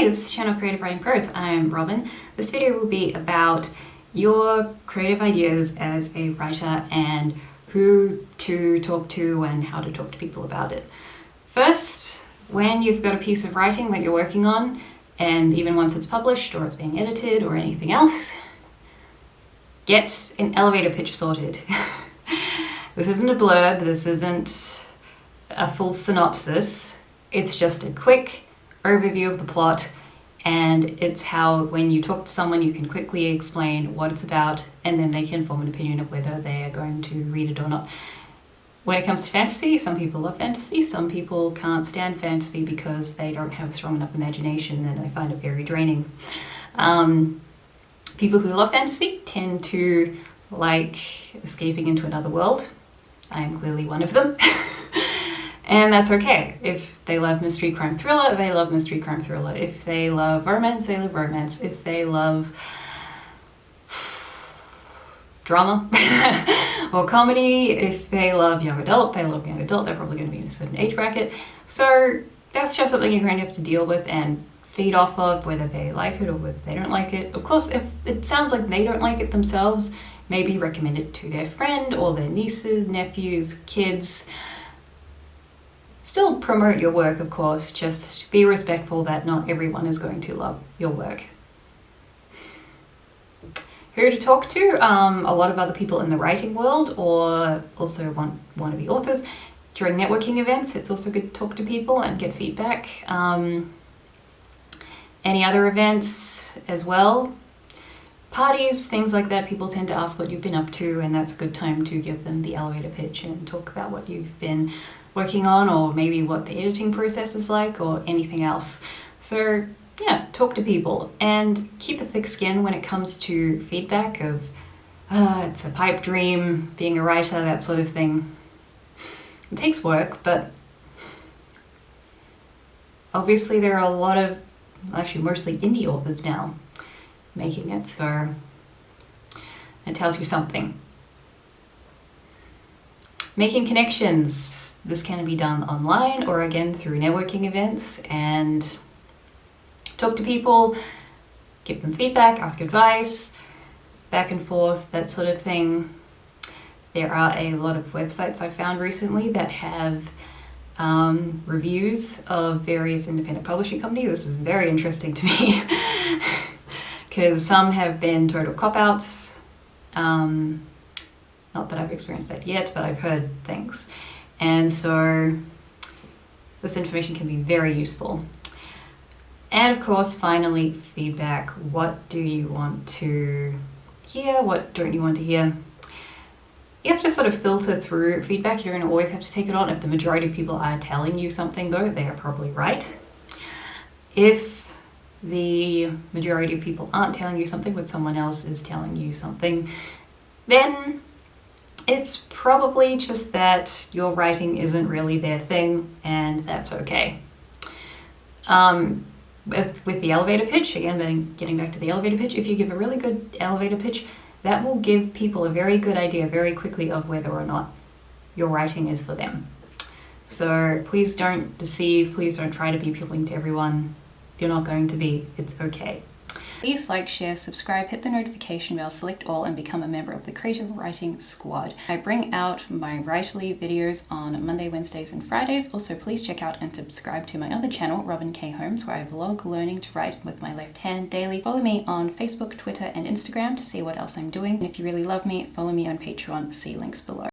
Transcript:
this is Channel Creative Writing Prose. I'm Robin. This video will be about your creative ideas as a writer and who to talk to and how to talk to people about it. First, when you've got a piece of writing that you're working on, and even once it's published or it's being edited or anything else, get an elevator pitch sorted. This isn't a blurb, this isn't a full synopsis, it's just a quick overview of the plot, and it's how when you talk to someone you can quickly explain what it's about and then they can form an opinion of whether they are going to read it or not. When it comes to fantasy, some people love fantasy, some people can't stand fantasy because they don't have a strong enough imagination and they find it very draining. People who love fantasy tend to like escaping into another world. I am clearly one of them. And that's okay. If they love mystery crime thriller, they love mystery crime thriller. If they love romance, they love romance. If they love drama or comedy, if they love young adult, they love young adult. They're probably going to be in a certain age bracket. So that's just something you're going to have to deal with and feed off of, whether they like it or whether they don't like it. Of course, if it sounds like they don't like it themselves, maybe recommend it to their friend or their nieces, nephews, kids. Still promote your work, of course, just be respectful that not everyone is going to love your work. Who to talk to? A lot of other people in the writing world, or also wannabe authors. During networking events, it's also good to talk to people and get feedback. Any other events as well. Parties, things like that, people tend to ask what you've been up to, and that's a good time to give them the elevator pitch and talk about what you've been working on, or maybe what the editing process is like, or anything else. So yeah, talk to people and keep a thick skin when it comes to feedback of it's a pipe dream, being a writer, that sort of thing. It takes work, but obviously there are a lot of, actually mostly indie authors now making it, so it tells you something. Making connections. This can be done online or again through networking events, and talk to people, give them feedback, ask advice, back and forth, that sort of thing. There are a lot of websites I found recently that have reviews of various independent publishing companies. This is very interesting to me because some have been total cop-outs. Not that I've experienced that yet, but I've heard things. And so this information can be very useful. And of course, finally, feedback. What do you want to hear? What don't you want to hear? You have to sort of filter through feedback. You're going to always have to take it on. If the majority of people are telling you something, though, they are probably right. If the majority of people aren't telling you something, but someone else is telling you something, then it's probably just that your writing isn't really their thing, and that's okay. With the elevator pitch, again, getting back to the elevator pitch, if you give a really good elevator pitch, that will give people a very good idea very quickly of whether or not your writing is for them. So please don't deceive, please don't try to be appealing to everyone. If you're not going to be, it's okay. Please like, share, subscribe, hit the notification bell, select all, and become a member of the Creative Writing Squad. I bring out my Writerly videos on Monday, Wednesdays, and Fridays. Also, please check out and subscribe to my other channel, Robin K. Holmes, where I vlog learning to write with my left hand daily. Follow me on Facebook, Twitter, and Instagram to see what else I'm doing. And if you really love me, follow me on Patreon. See links below.